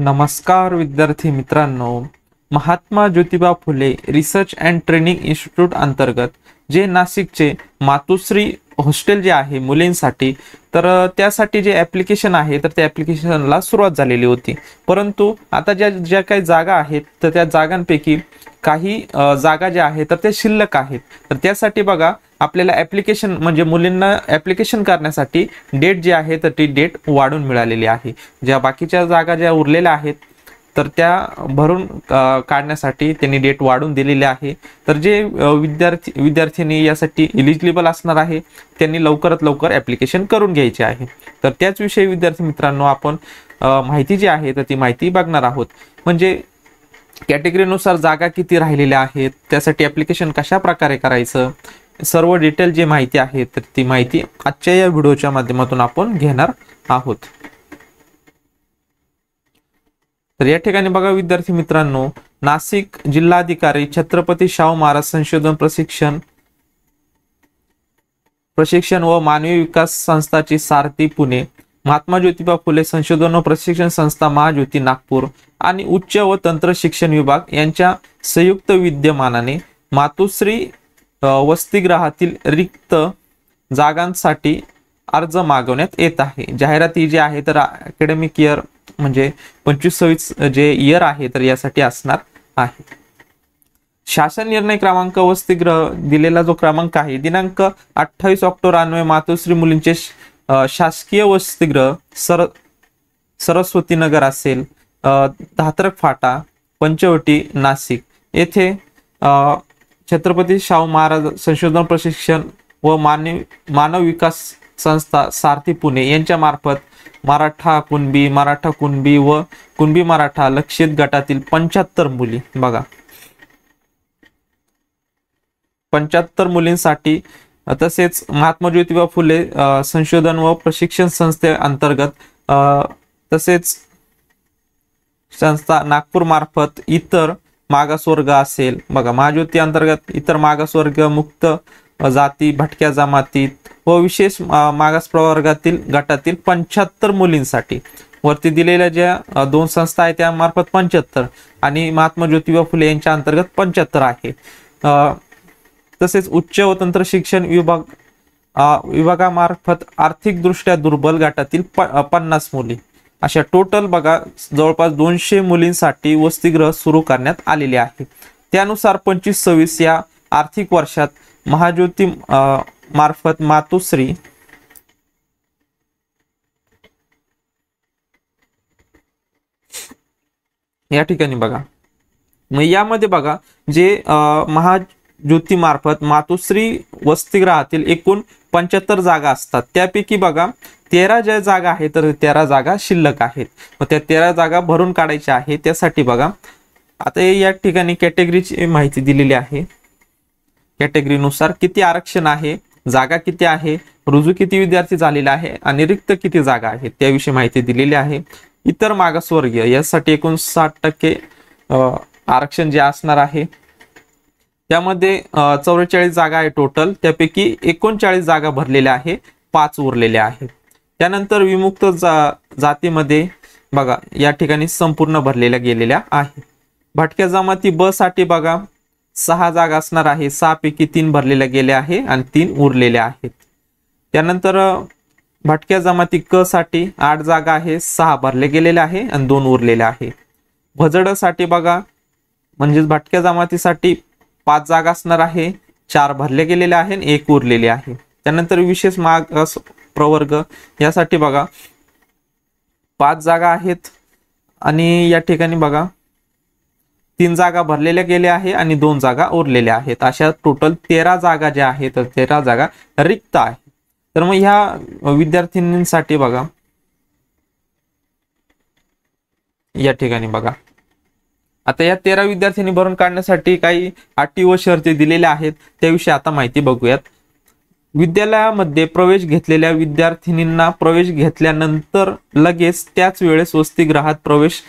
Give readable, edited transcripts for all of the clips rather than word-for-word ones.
नमस्कार विद्यार्थी मित्रांनो, Mahatma Jyotiba Phule research and training institute अंतर्गत जे नाशिकचे मातोश्री हॉस्टेल जे आहे मुलींसाठी, तर त्यासाठी जे ॲप्लिकेशन आहे तर त्या ॲप्लिकेशनला सुरुवात झालेली होती. परंतु आता ज्या काही जागा आहेत तर त्या जागांपैकी काही जागा ज्या आहेत तर त्या शिल्लक आहेत. तर त्यासाठी बघा, आपल्याला ॲप्लिकेशन म्हणजे मुलींना ॲप्लिकेशन करण्यासाठी डेट जी आहे तर ती डेट वाढून मिळालेली आहे. ज्या बाकीच्या जागा ज्या उरलेल्या आहेत तर त्या भरून काढण्यासाठी त्यांनी डेट वाढून दिलेली आहे. तर जे विद्यार्थ्यांनी यासाठी एलिजिबल असणार आहे त्यांनी लवकरात लवकर ॲप्लिकेशन करून घ्यायचे आहे. तर त्याच विषयी विद्यार्थी मित्रांनो आपण माहिती जी आहे तर ती माहिती बघणार आहोत. म्हणजे कॅटेगरीनुसार जागा किती राहिलेल्या आहेत, त्यासाठी ॲप्लिकेशन कशा प्रकारे करायचं, सर्व डिटेल जी माहिती आहे तर ती माहिती आजच्या या व्हिडिओच्या माध्यमातून आपण घेणार आहोत. तर या ठिकाणी बघा विद्यार्थी मित्रांनो, नाशिक जिल्हाधिकारी छत्रपती शाहू महाराज संशोधन प्रशिक्षण व मानवी विकास संस्थाची सारथी पुणे, महात्मा ज्योतिबा फुले संशोधन व प्रशिक्षण संस्था महाज्योती नागपूर आणि उच्च व तंत्र शिक्षण विभाग यांच्या संयुक्त विद्यमानाने मातोश्री वसतिगृहातील रिक्त जागांसाठी अर्ज मागवण्यात येत आहे. जाहिरात ही जी आहे तर अकॅडमिक इयर म्हणजे 25-26 जे इयर आहे तर यासाठी असणार आहे. शासन निर्णय क्रमांक वसतिगृह दिलेला जो क्रमांक आहे दिनांक 28 ऑक्टोबर अन्वये मातोश्री मुलींचे शासकीय वसतिगृह सरस्वती नगर असेल, धात्रक फाटा, पंचवटी, नाशिक येथे छत्रपती शाहू महाराज संशोधन प्रशिक्षण व मानव विकास संस्था सारथी पुणे यांच्या मार्फत मराठा कुणबी व कुणबी मराठा लक्षित गटातील 75 मुली, बघा 75 मुलींसाठी, तसेच महात्मा ज्योतिबा फुले संशोधन व प्रशिक्षण संस्थे अंतर्गत तसेच संस्था नागपूर मार्फत इतर मागासवर्ग असेल, बघा महाज्योती अंतर्गत इतर मागासवर्ग, मुक्त जाती, भटक्या जमातीत व विशेष मागास प्रवर्गातील गटातील 75 मुलींसाठी. वरती दिलेल्या ज्या दोन संस्था आहेत त्या मार्फत 75 आणि महात्मा ज्योतिबा फुले यांच्या अंतर्गत 75 आहे. तसेच उच्च व तंत्र शिक्षण विभागामार्फत आर्थिक दृष्ट्या दुर्बल गटातील 50 मुली, अशा टोटल बघा जवळपास 200 मुलींसाठी वसतिगृह सुरू करण्यात आलेले आहे. त्यानुसार 25-26 या आर्थिक वर्षात महाज्योती मार्फत मातोश्री या ठिकाणी बघा, मग यामध्ये बघा जे महाज्योती मार्फत मातोश्री वसतिगृहातील एकूण 75 जागा असतात. त्यापैकी बघा 13 ज्या जागा आहेत तर 13 जागा शिल्लक आहेत. मग त्या 13 जागा भरून काढायच्या आहे. त्यासाठी बघा आता या ठिकाणी कॅटेगरीची माहिती दिलेली आहे. कॅटेगरीनुसार किती आरक्षण आहे, जागा किती आहे, रुजू किती विद्यार्थी झालेला आहे आणि रिक्त किती जागा आहेत त्याविषयी माहिती दिलेली आहे. इतर मागासवर्गीय यासाठी एकूण 60% आरक्षण जे असणार आहे. त्यामध्ये 44 जागा आहे टोटल, त्यापैकी 39 जागा भरलेल्या आहे, 5 उरलेल्या आहेत. त्यानंतर विमुक्त जातीमध्ये बघा या ठिकाणी संपूर्ण भरलेल्या गेलेल्या आहे. भटक्या जमाती ब साठी बघा 6 जागा असणार आहे, 6 पैकी 3 भरलेल्या गेल्या आहे आणि 3 उरलेल्या आहेत. त्यानंतर भटक्या जमाती क साठी 8 जागा आहे, 6 भरले गेलेल्या आहे आणि 2 उरलेल्या आहे. भजड साठी बघा म्हणजे भटक्या जमातीसाठी 5 जागा असणार आहे, 4 भरले गेलेले आहे आणि 1 उरलेले आहे. त्यानंतर विशेष मागास प्रवर्ग यासाठी बघा 5 जागा आहेत आणि या ठिकाणी बघा 3 जागा भरलेल्या गेल्या आहे आणि 2 जागा उरलेल्या आहेत. अशा टोटल 13 जागा ज्या आहेत तर 13 जागा रिक्त आहे. तर मग ह्या विद्यार्थिनींसाठी बघा या ठिकाणी बघा आता या 13 विद्यार्थ्यांनी भरून काढण्यासाठी काही अटी व शर्ती दिलेल्या आहेत, त्याविषयी आता माहिती बघूयात. विद्यालयामध्ये प्रवेश घेतलेल्या विद्यार्थिनींना प्रवेश घेतल्यानंतर लगेच त्याच वेळेस वसतिगृहात प्रवेश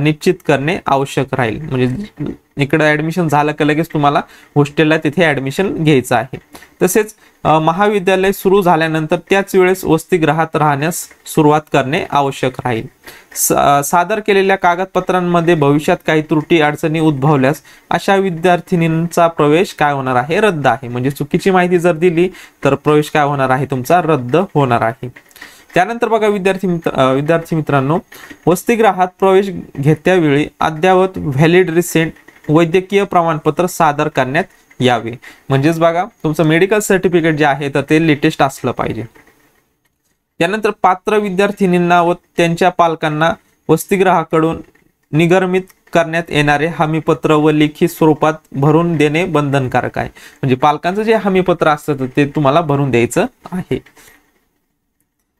निश्चित करणे आवश्यक राहील. म्हणजे इकडे ऍडमिशन झालं की लगेच तुम्हाला हॉस्टेलला तिथे ऍडमिशन घ्यायचं आहे. तसेच महाविद्यालय सुरू झाल्यानंतर त्याच वेळेस वसतिगृहात राहण्यास सुरुवात करणे आवश्यक राहील. सादर केलेल्या कागदपत्रांमध्ये भविष्यात काही त्रुटी अडचणी उद्भवल्यास अशा विद्यार्थिनींचा प्रवेश काय होणार आहे, रद्द आहे. म्हणजे चुकीची माहिती जर दिली तर प्रवेश काय होणार आहे, तुमचा रद्द होणार आहे. त्यानंतर बघा विद्यार्थी मित्रांनो, वसतिगृहात प्रवेश घेत्यावेळी अद्ययावत व्हॅलिड रिसेंट वैद्यकीय प्रमाणपत्र सादर करण्यात यावे. म्हणजेच बघा तुमचं मेडिकल सर्टिफिकेट जे आहे तर ते लेटेस्ट असलं पाहिजे. त्यानंतर पात्र विद्यार्थिनींना व त्यांच्या पालकांना वसतिगृहाकडून निर्गमित करण्यात येणारे हमीपत्र व लेखी स्वरूपात भरून देणे बंधनकारक आहे. म्हणजे पालकांचं जे हमीपत्र असतं ते तुम्हाला भरून द्यायचं आहे.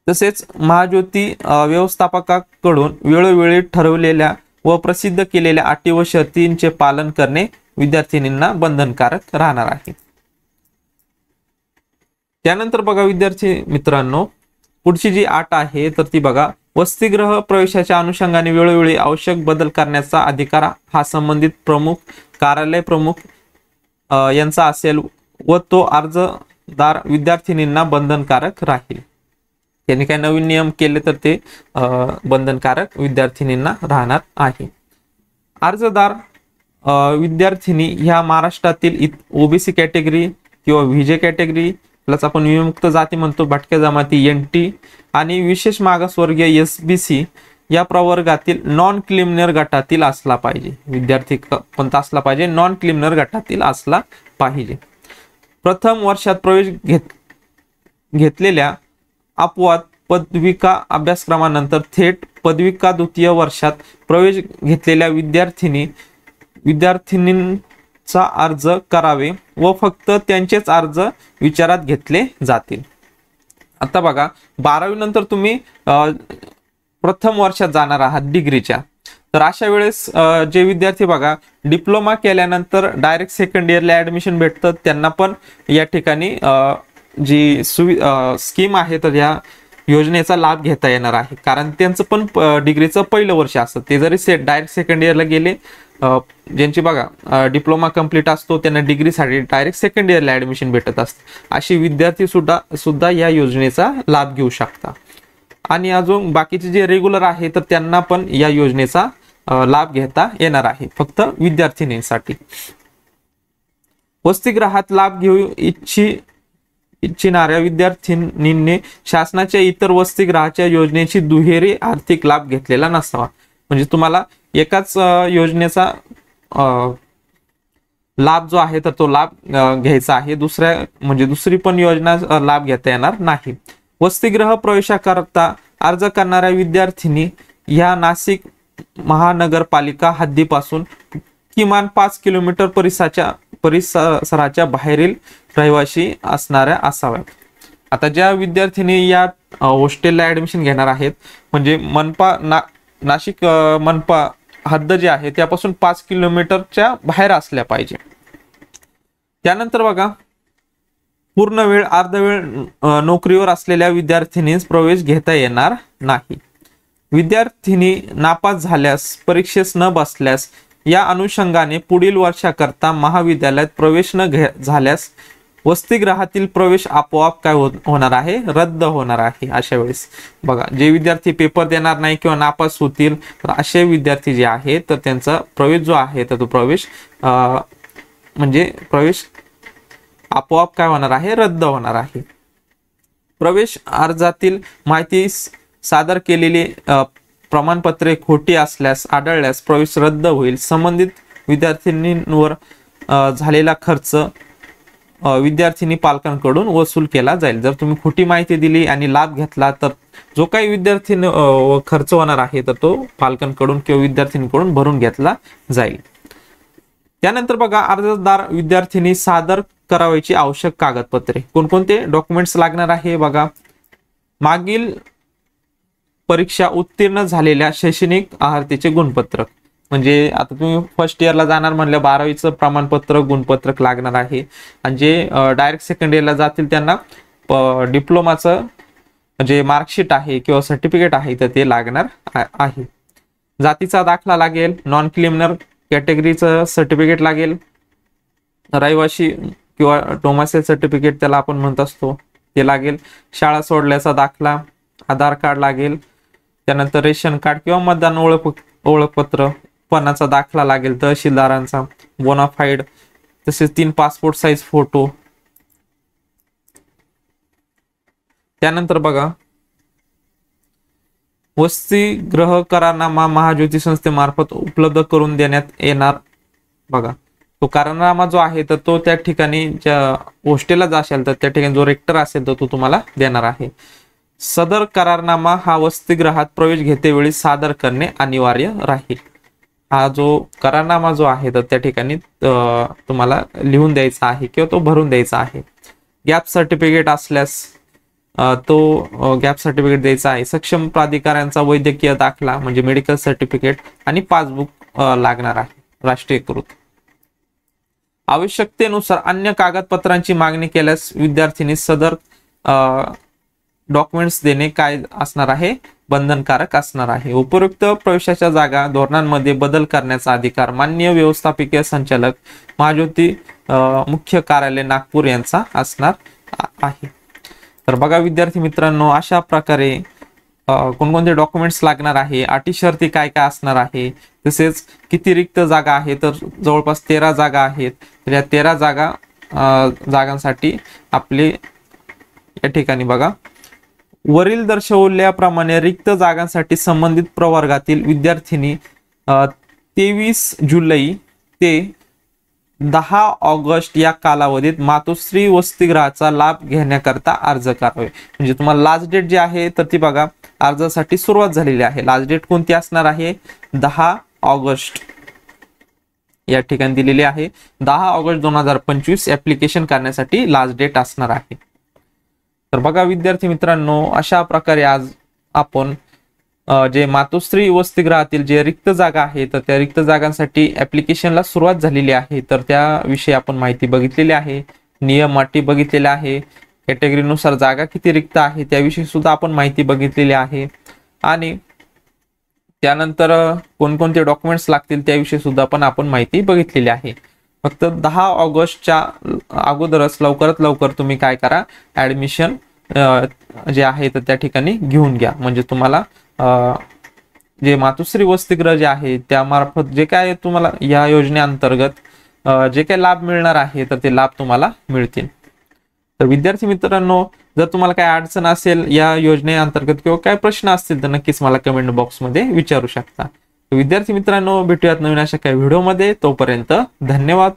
तसेच महाज्योती व्यवस्थापकाकडून वेळोवेळी ठरवलेल्या व प्रसिद्ध केलेल्या अटी व शर्तींचे पालन करणे विद्यार्थिनींना बंधनकारक राहणार आहे. त्यानंतर बघा विद्यार्थी मित्रांनो, पुढची जी अट आहे तर ती बघा, वसतिगृह प्रवेशाच्या अनुषंगाने वेळोवेळी आवश्यक बदल करण्याचा अधिकार हा संबंधित प्रमुख कार्यालय प्रमुख यांचा असेल व तो अर्जदार विद्यार्थिनींना बंधनकारक राहील. त्यांनी काही नवीन नियम केले तर ते बंधनकारक विद्यार्थिनींना राहणार आहे. अर्जदार विद्यार्थिनी ह्या महाराष्ट्रातील ओबीसी कॅटेगरी किंवा व्हीजे कॅटेगरी प्लस आपण विमुक्त जाती म्हणतो, भटक्या जमाती एनटी आणि विशेष मागासवर्गीय एसबीसी या प्रवर्गातील नॉन क्रिमिनल गटातील असला पाहिजे. विद्यार्थी कोणता असला पाहिजे, नॉन क्रिमिनल गटातील असला पाहिजे. प्रथम वर्षात प्रवेश घेतलेल्या अपवाद पदविका अभ्यासक्रमानंतर थेट पदविका द्वितीय वर्षात प्रवेश घेतलेल्या विद्यार्थिनींचा अर्ज करावे व फक्त त्यांचेच अर्ज विचारात घेतले जातील. आता बघा 12वी नंतर तुम्ही प्रथम वर्षात जाणार आहात डिग्रीच्या, तर अशा वेळेस जे विद्यार्थी बघा डिप्लोमा केल्यानंतर डायरेक्ट सेकंड इयरला ऍडमिशन भेटतं, त्यांना पण या ठिकाणी जी स्कीम आहे तर या योजनेचा लाभ घेता येणार आहे. कारण त्यांचं पण डिग्रीचं पहिलं वर्ष असतं. ते जरी डायरेक्ट सेकंड इयरला गेले, ज्यांची बघा डिप्लोमा कंप्लीट असतो त्यांना डिग्रीसाठी डायरेक्ट सेकंड इयरला ऍडमिशन भेटत असतं. अशी विद्यार्थी सुद्धा या योजनेचा लाभ घेऊ शकता. आणि अजून बाकीचे जे रेग्युलर आहे तर त्यांना पण या योजनेचा लाभ घेता येणार आहे, फक्त विद्यार्थिनींसाठी. वसतिगृहात लाभ घेऊ इच्छिणाऱ्या विद्यार्थिनींनी शासनाच्या इतर वसतिगृहाच्या योजनेची दुहेरी आर्थिक लाभ घेतलेला नसावा. म्हणजे तुम्हाला एकाच योजनेचा लाभ जो आहे तर तो लाभ घ्यायचा आहे, दुसरी पण योजना लाभ घेता येणार नाही. वसतिगृह प्रवेशाकरता अर्ज करणाऱ्या विद्यार्थिनी ह्या नाशिक महानगरपालिका हद्दीपासून किमान 5 किलोमीटर परिसराच्या बाहेरील रहिवासी असणाऱ्या असाव्यात. आता ज्या विद्यार्थिनी या हॉस्टेलला ऍडमिशन घेणार आहेत, म्हणजे नाशिक मनपा हद्द जी आहे त्यापासून 5 किलोमीटरच्या बाहेर असल्या पाहिजे. त्यानंतर बघा, पूर्ण वेळ अर्धवेळ नोकरीवर असलेल्या विद्यार्थिनीस प्रवेश घेता येणार नाही. विद्यार्थिनी नापास झाल्यास, परीक्षेस न बसल्यास या अनुषंगाने पुढील वर्षाकरता महाविद्यालयात प्रवेश न झाल्यास वसतिगृहातील प्रवेश आपोआप काय होणार आहे, रद्द होणार आहे. अशा वेळेस बघा, जे विद्यार्थी पेपर देणार नाही किंवा नापास होतील तर असे विद्यार्थी जे आहेत तर त्यांचा प्रवेश जो आहे तर तो प्रवेश आपोआप काय होणार आहे, रद्द होणार आहे. प्रवेश अर्जातील माहिती सादर केलेली प्रमाणपत्रे खोटी असल्यास आढळल्यास प्रवेश रद्द होईल. संबंधित विद्यार्थिनींवर झालेला खर्च विद्यार्थिनी पालकांकडून वसूल केला जाईल. जर तुम्ही खोटी माहिती दिली आणि लाभ घेतला तर जो काही विद्यार्थी खर्च होणार आहे तर तो पालकांकडून किंवा विद्यार्थिनीकडून भरून घेतला जाईल. त्यानंतर बघा, अर्जदार विद्यार्थिनी सादर करावयाची आवश्यक कागदपत्रे कोणकोणते डॉक्युमेंट्स लागणार आहे. बघा, मागील परीक्षा उत्तीर्ण झालेल्या शैक्षणिक अर्हतेचे गुणपत्रक. म्हणजे आता तुम्ही फर्स्ट इयरला जाणार म्हणलं 12वीचं प्रमाणपत्र गुणपत्रक लागणार आहे. आणि जे डायरेक्ट सेकंड इयरला जातील त्यांना डिप्लोमाचं जे मार्कशीट आहे किंवा सर्टिफिकेट आहे तर ते लागणार आहे. जातीचा दाखला लागेल, नॉन क्रिमिनल कॅटेगरीचं सर्टिफिकेट लागेल, रहिवासी किंवा डोमासाईल सर्टिफिकेट त्याला आपण म्हणत असतो ते लागेल, शाळा सोडल्याचा दाखला, आधार कार्ड लागेल, त्यानंतर रेशन कार्ड किंवा मतदान ओळखपत्र, पणाचा दाखला लागेल तहसीलदारांचा, बोनाफाईड, तसेच 3 पासपोर्ट साईज फोटो. त्यानंतर बघा वसतिगृह करारनामा महाज्योती संस्थेमार्फत उपलब्ध करून देण्यात येणार. बघा तो करारनामा जो आहे तर तो त्या ठिकाणी ज्या हॉस्टेलला जाशाल तर त्या ठिकाणी जो रेक्टर असेल तर तो तुम्हाला देणार आहे. सदर करारनामा हा वसतिगृहात प्रवेश घेतेवेळी सादर करणे अनिवार्य राहील. हा जो करारनामा जो आहे तर त्या ठिकाणी तुम्हाला लिहून द्यायचा आहे किंवा तो भरून द्यायचा आहे. गॅप सर्टिफिकेट असल्यास तो गॅप सर्टिफिकेट द्यायचा आहे. सक्षम प्राधिकाऱ्यांचा वैद्यकीय दाखला म्हणजे मेडिकल सर्टिफिकेट आणि पासबुक लागणार आहे राष्ट्रीयकृत. आवश्यकतेनुसार अन्य कागदपत्रांची मागणी केल्यास विद्यार्थ्यांनी सदर डॉक्युमेंट्स देणे काय असणार आहे, बंधनकारक असणार आहे. उपयुक्त प्रवेशाच्या जागा धोरणांमध्ये बदल करण्याचा अधिकार मान्य व्यवस्थापकीय संचालक महाज्योती मुख्य कार्यालय नागपूर यांचा असणार आहे. तर बघा विद्यार्थी मित्रांनो अशा प्रकारे कोणकोणते डॉक्युमेंट्स लागणार आहे, अटी शर्ती काय काय असणार आहे, तसेच किती रिक्त जागा आहे तर जवळपास 13 जागा आहेत. तर या 13 जागांसाठी आपले या ठिकाणी बघा वरील दर्शवल्याप्रमाणे रिक्त जागांसाठी संबंधित प्रवर्गातील विद्यार्थ्यांनी 23 जुलै ते 10 ऑगस्ट या कालावधीत मातोश्री वसतिगृहाचा लाभ घेण्याकरता अर्ज करावे. म्हणजे तुम्हाला लास्ट डेट जी आहे तर ती बघा अर्जासाठी सुरुवात झालेली आहे. लास्ट डेट कोणती असणार आहे, 10 ऑगस्ट या ठिकाणी दिलेली आहे. 10 ऑगस्ट 2025 ऍप्लिकेशन करण्यासाठी लास्ट डेट असणार आहे. तर बघा विद्यार्थी मित्रांनो अशा प्रकारे आज आपण जे मातोश्री वसतिगृहातील जे रिक्त जागा आहे तर त्या रिक्त जागांसाठी ऍप्लिकेशनला सुरुवात झालेली आहे. तर त्याविषयी आपण माहिती बघितलेली आहे, नियम अटी बघितलेल्या आहे, कॅटेगरीनुसार जागा किती रिक्त आहे त्याविषयी सुद्धा आपण माहिती बघितलेली आहे आणि त्यानंतर कोणकोणते डॉक्युमेंट्स लागतील त्याविषयी सुद्धा पण आपण माहिती बघितलेली आहे. फक्त 10 ऑगस्टच्या अगोदरच लवकरात लवकर तुम्ही काय करा, ऍडमिशन जे आहे तर त्या ठिकाणी घेऊन घ्या. म्हणजे तुम्हाला जे मातोश्री वसतिगृह जे आहे त्यामार्फत जे काय तुम्हाला या योजनेअंतर्गत जे काही लाभ मिळणार आहे तर ते लाभ तुम्हाला मिळतील. तर विद्यार्थी मित्रांनो जर तुम्हाला काय अडचण असेल या योजनेअंतर्गत किंवा काय प्रश्न असतील तर नक्कीच मला कमेंट बॉक्समध्ये विचारू शकता. विद्यार्थी मित्रांनो भेटूयात नवीन अशा काही व्हिडिओमध्ये. तोपर्यंत धन्यवाद.